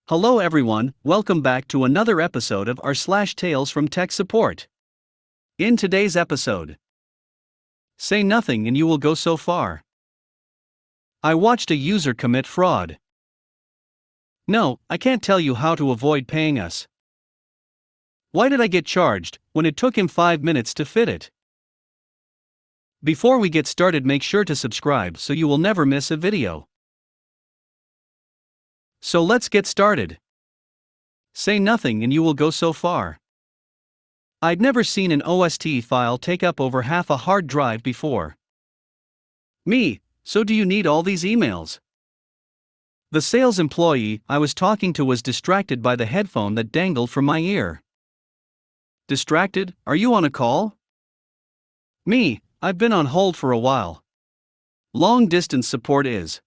Hello everyone, welcome back to another episode of r/slash Tales from Tech Support. In today's episode, say nothing and you will go so far. I watched a user commit fraud. No, I can't tell you how to avoid paying us. Why did I get charged when it took him 5 minutes to fit it? Before we get started, make sure to subscribe so you will never miss a video. So let's get started. Say nothing and you will go so far. I'd never seen an OST file take up over half a hard drive before. Me, so do you need all these emails? The sales employee I was talking to was distracted by the headphone that dangled from my ear. Distracted? Are you on a call? Me, I've been on hold for a while. Long distance support is.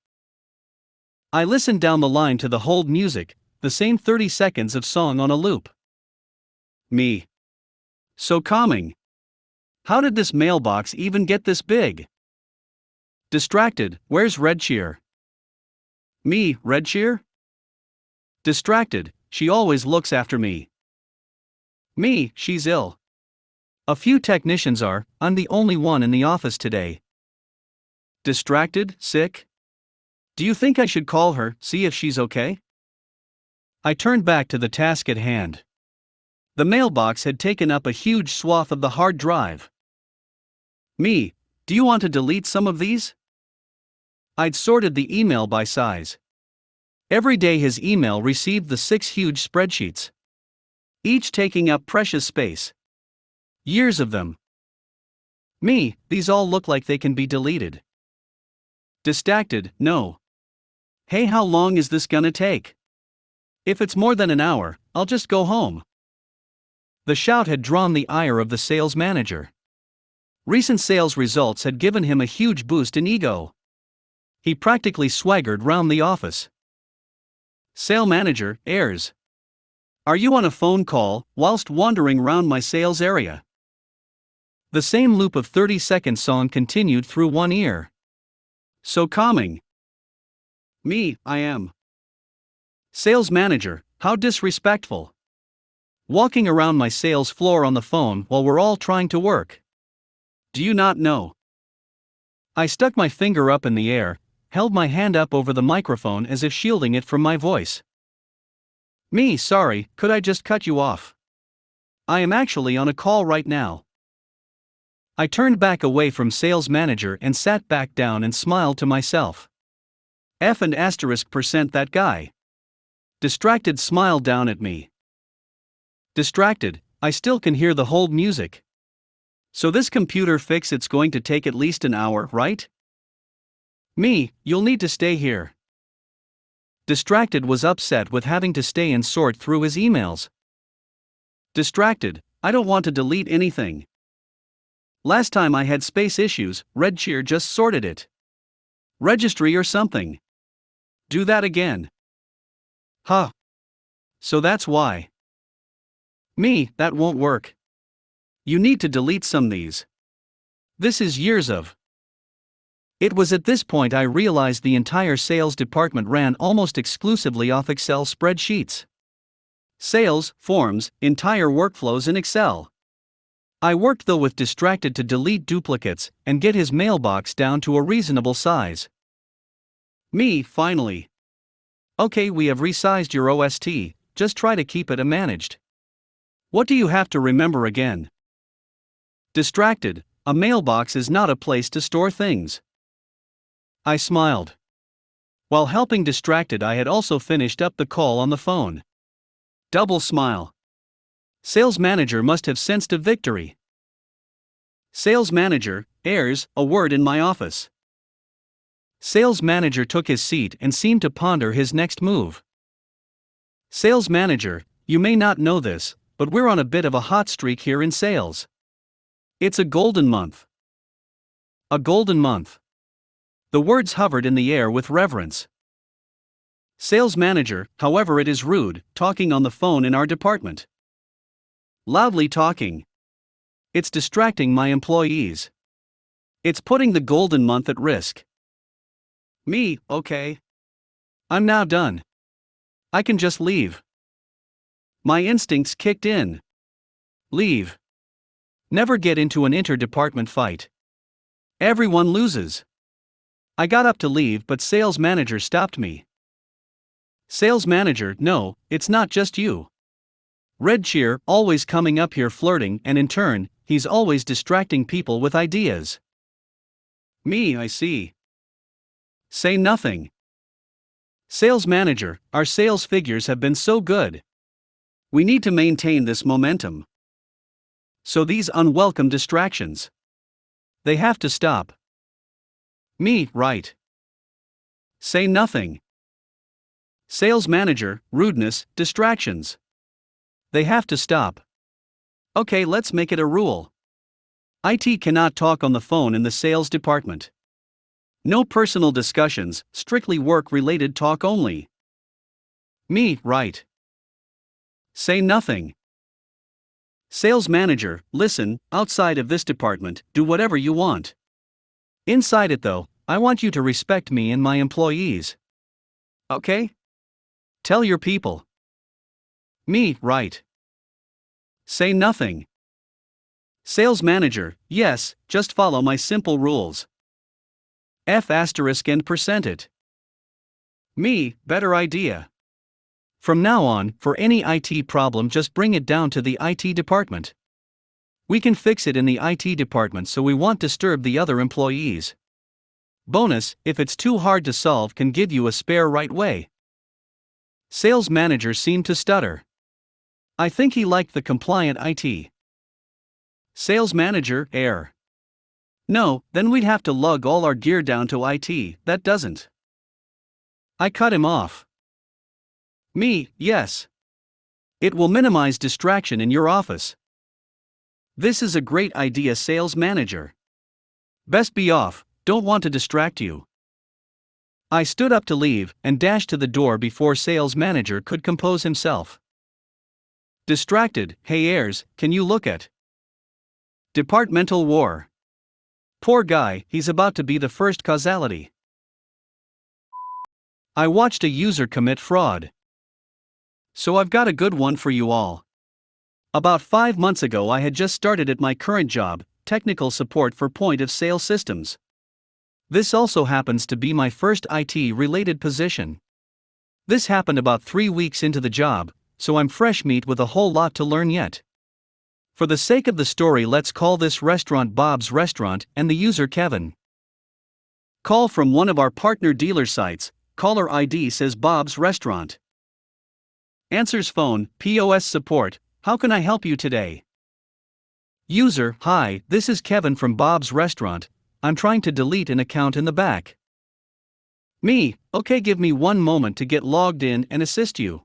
I listened down the line to the hold music, the same 30 seconds of song on a loop. Me. So calming. How did this mailbox even get this big? Distracted, where's Redcheer? Me, Redcheer? Distracted, she always looks after me. Me, she's ill. A few technicians are, I'm the only one in the office today. Distracted, sick? Do you think I should call her, see if she's okay? I turned back to the task at hand. The mailbox had taken up a huge swath of the hard drive. Me, do you want to delete some of these? I'd sorted the email by size. Every day his email received the 6 huge spreadsheets, each taking up precious space. Years of them. Me, these all look like they can be deleted. Distracted, no. Hey, how long is this gonna take? If it's more than an hour, I'll just go home. The shout had drawn the ire of the sales manager. Recent sales results had given him a huge boost in ego. He practically swaggered round the office. Sale manager, airs. Are you on a phone call whilst wandering round my sales area? The same loop of 30-second song continued through one ear. So calming. Me, I am. Sales manager, how disrespectful. Walking around my sales floor on the phone while we're all trying to work. Do you not know? I stuck my finger up in the air, held my hand up over the microphone as if shielding it from my voice. Me, sorry, could I just cut you off? I am actually on a call right now. I turned back away from sales manager and sat back down and smiled to myself. F and *% that guy. Distracted smiled down at me. Distracted, I still can hear the hold music. So this computer fix it's going to take at least an hour, right? Me, you'll need to stay here. Distracted was upset with having to stay and sort through his emails. Distracted, I don't want to delete anything. Last time I had space issues, Redcheer just sorted it. Registry or something. Do that again. Huh. So that's why. Me, that won't work. You need to delete some these. This is years of. It was at this point I realized the entire sales department ran almost exclusively off Excel spreadsheets. Sales, forms, entire workflows in Excel. I worked though with Distracted to delete duplicates and get his mailbox down to a reasonable size. Me, finally. Okay, we have resized your OST, just try to keep it managed. What do you have to remember again? Distracted, a mailbox is not a place to store things. I smiled. While helping Distracted, I had also finished up the call on the phone. Double smile. Sales manager must have sensed a victory. Sales manager, airs, a word in my office. Sales manager took his seat and seemed to ponder his next move. Sales manager, you may not know this, but we're on a bit of a hot streak here in sales. It's a golden month. A golden month. The words hovered in the air with reverence. Sales manager, however, it is rude, talking on the phone in our department. Loudly talking. It's distracting my employees. It's putting the golden month at risk. Me, okay. I'm now done. I can just leave. My instincts kicked in. Leave. Never get into an inter-department fight. Everyone loses. I got up to leave, but sales manager stopped me. Sales manager, no, it's not just you. Red cheer, always coming up here flirting, and in turn, he's always distracting people with ideas. Me, I see. Say nothing. Sales manager, our sales figures have been so good. We need to maintain this momentum. So these unwelcome distractions, they have to stop. Me, right. Say nothing. Sales manager, rudeness, distractions. They have to stop. Okay, let's make it a rule. IT cannot talk on the phone in the sales department. No personal discussions, strictly work-related talk only. Me, right. Say nothing. Sales manager, listen, outside of this department, do whatever you want. Inside it though, I want you to respect me and my employees. Okay? Tell your people. Me, right. Say nothing. Sales manager, yes, just follow my simple rules. F** and percent it. Me, better idea. From now on, for any IT problem, just bring it down to the IT department. We can fix it in the IT department, so we won't disturb the other employees. Bonus, if it's too hard to solve, can give you a spare right way. Sales manager seemed to stutter. I think he liked the compliant IT. Sales manager, err. No, then we'd have to lug all our gear down to IT, that doesn't. I cut him off. Me, yes. It will minimize distraction in your office. This is a great idea, sales manager. Best be off, don't want to distract you. I stood up to leave and dashed to the door before sales manager could compose himself. Distracted, hey heirs, can you look at? Departmental war. Poor guy, he's about to be the first causality. I watched a user commit fraud. So I've got a good one for you all. About 5 months ago, I had just started at my current job, technical support for point-of-sale systems. This also happens to be my first IT-related position. This happened about 3 weeks into the job, so I'm fresh meat with a whole lot to learn yet. For the sake of the story, let's call this restaurant Bob's Restaurant and the user Kevin. Call from one of our partner dealer sites. Caller ID says Bob's Restaurant. Answers phone, POS support, how can I help you today? User, hi, this is Kevin from Bob's Restaurant, I'm trying to delete an account in the back. Me, okay, give me 1 moment to get logged in and assist you.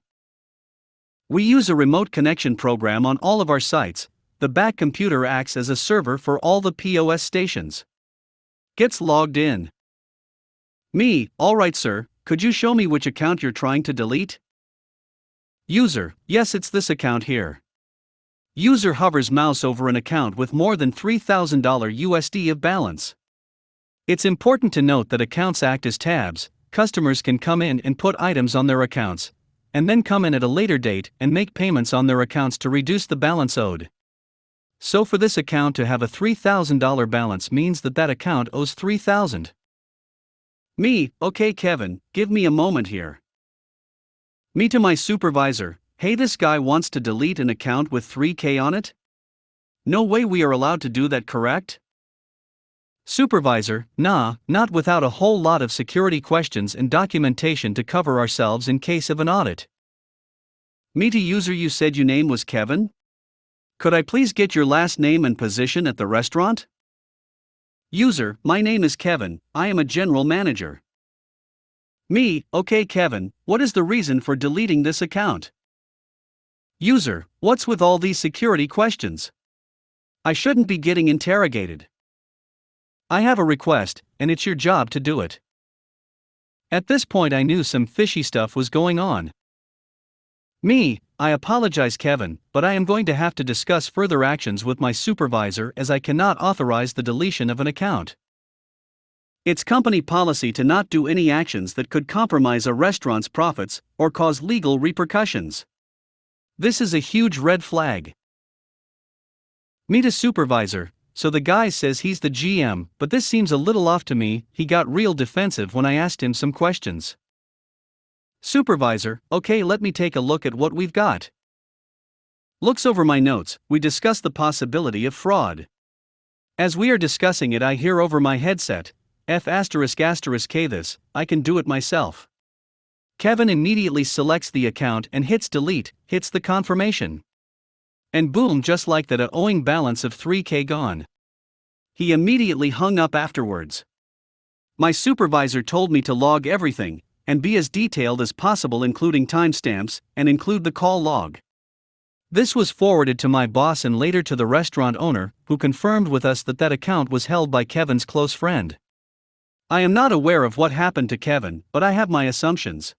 We use a remote connection program on all of our sites. The back computer acts as a server for all the POS stations. Gets logged in. Me, alright sir, could you show me which account you're trying to delete? User, yes, it's this account here. User hovers mouse over an account with more than $3,000 USD of balance. It's important to note that accounts act as tabs. Customers can come in and put items on their accounts, and then come in at a later date and make payments on their accounts to reduce the balance owed. So for this account to have a $3,000 balance means that that account owes $3,000. Me, okay Kevin, give me a moment here. Me to my supervisor, hey, this guy wants to delete an account with $3K on it? No way we are allowed to do that, correct? Supervisor, nah, not without a whole lot of security questions and documentation to cover ourselves in case of an audit. Me to user, you said your name was Kevin? Could I please get your last name and position at the restaurant? User, my name is Kevin, I am a general manager. Me, okay Kevin, what is the reason for deleting this account? User, what's with all these security questions? I shouldn't be getting interrogated. I have a request, and it's your job to do it. At this point I knew some fishy stuff was going on. Me, I apologize Kevin, but I am going to have to discuss further actions with my supervisor as I cannot authorize the deletion of an account. It's company policy to not do any actions that could compromise a restaurant's profits or cause legal repercussions. This is a huge red flag. Meet a supervisor. So the guy says he's the GM, but this seems a little off to me. He got real defensive when I asked him some questions. Supervisor, okay, let me take a look at what we've got. Looks over my notes. We discuss the possibility of fraud. As we are discussing it, I hear over my headset, F***K this, I can do it myself. Kevin immediately selects the account and hits delete, hits the confirmation. And boom, just like that, a owing balance of $3K gone. He immediately hung up afterwards. My supervisor told me to log everything, and be as detailed as possible, including timestamps, and include the call log. This was forwarded to my boss and later to the restaurant owner, who confirmed with us that that account was held by Kevin's close friend. I am not aware of what happened to Kevin, but I have my assumptions.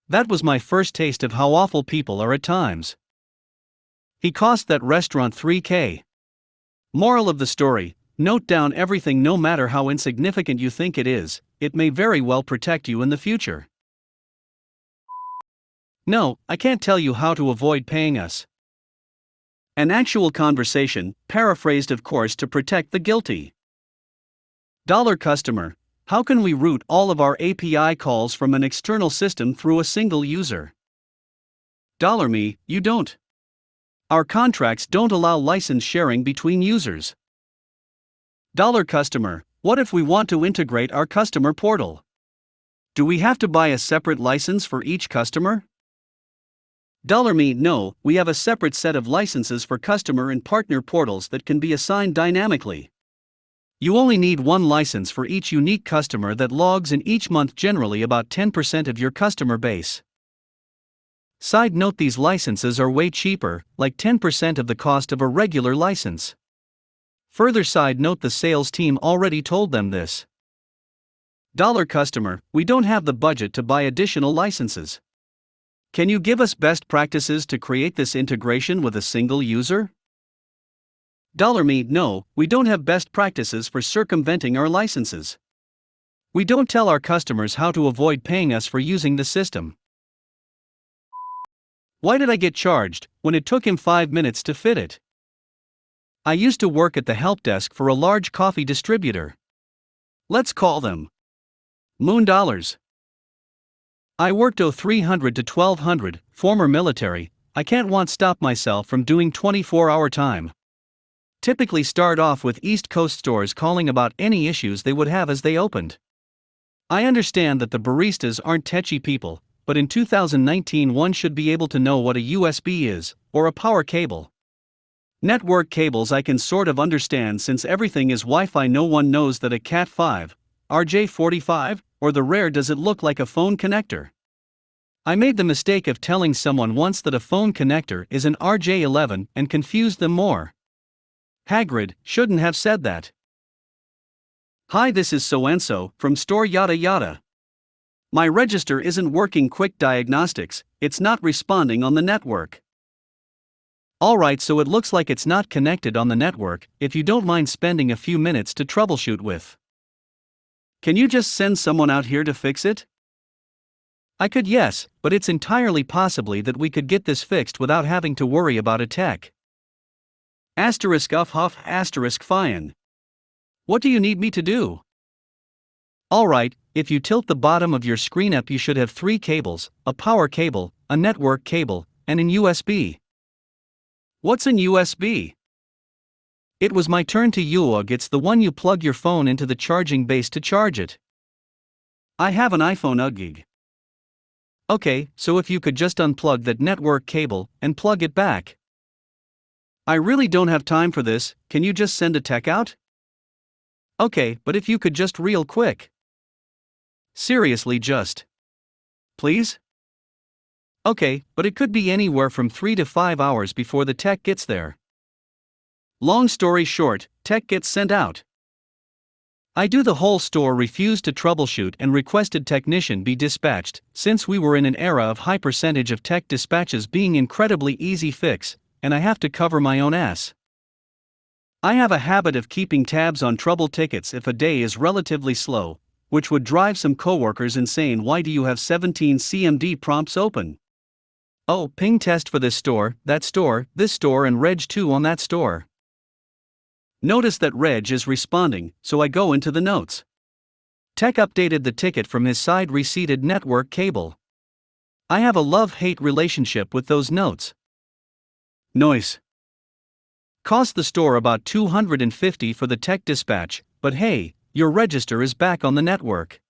That was my first taste of how awful people are at times. He cost that restaurant $3K. Moral of the story: note down everything, no matter how insignificant you think it is, it may very well protect you in the future. No, I can't tell you how to avoid paying us. An actual conversation, paraphrased of course to protect the guilty. Customer, how can we route all of our API calls from an external system through a single user? Me, you don't. Our contracts don't allow license sharing between users. Customer, what if we want to integrate our customer portal? Do we have to buy a separate license for each customer? Me, no, we have a separate set of licenses for customer and partner portals that can be assigned dynamically. You only need one license for each unique customer that logs in each month, generally about 10% of your customer base. Side note: these licenses are way cheaper, like 10% of the cost of a regular license. Further side note: the sales team already told them this. Customer, we don't have the budget to buy additional licenses. Can you give us best practices to create this integration with a single user? Me, no, we don't have best practices for circumventing our licenses. We don't tell our customers how to avoid paying us for using the system. Why did I get charged when it took him 5 minutes to fit it? I used to work at the help desk for a large coffee distributor. Let's call them Moon Dollars. I worked 0300 to 1200, former military. I can't stop myself from doing 24-hour time. Typically start off with East Coast stores calling about any issues they would have as they opened. I understand that the baristas aren't techy people, but in 2019 one should be able to know what a USB is, or a power cable. Network cables I can sort of understand since everything is Wi-Fi. No one knows that a Cat5, RJ45, or the rare does it look like a phone connector. I made the mistake of telling someone once that a phone connector is an RJ11 and confused them more. Hagrid shouldn't have said that. Hi, this is so-and-so from store yada yada. My register isn't working. Quick diagnostics, it's not responding on the network. Alright, so it looks like it's not connected on the network. If you don't mind spending a few minutes to troubleshoot with. Can you just send someone out here to fix it? I could, yes, but it's entirely possibly that we could get this fixed without having to worry about a tech. *Fine. What do you need me to do? Alright, if you tilt the bottom of your screen up, you should have 3 cables, a power cable, a network cable, and an USB. What's an USB? It was my turn to UUG. It's the one you plug your phone into the charging base to charge it. I have an iPhone UGG. Okay, so if you could just unplug that network cable and plug it back. I really don't have time for this. Can you just send a tech out? Okay, but if you could just real quick. Seriously, just. Please? Okay, but it could be anywhere from 3 to 5 hours before the tech gets there. Long story short, tech gets sent out. I do the whole store refused to troubleshoot and requested technician be dispatched, since we were in an era of high percentage of tech dispatches being incredibly easy fix, and I have to cover my own ass. I have a habit of keeping tabs on trouble tickets if a day is relatively slow, which would drive some coworkers insane. Why do you have 17 CMD prompts open? Oh, ping test for this store, that store, this store, and Reg 2 on that store. Notice that Reg is responding, so I go into the notes. Tech updated the ticket from his side reseated network cable. I have a love-hate relationship with those notes. Noise. Cost the store about $250 for the tech dispatch, but hey, your register is back on the network.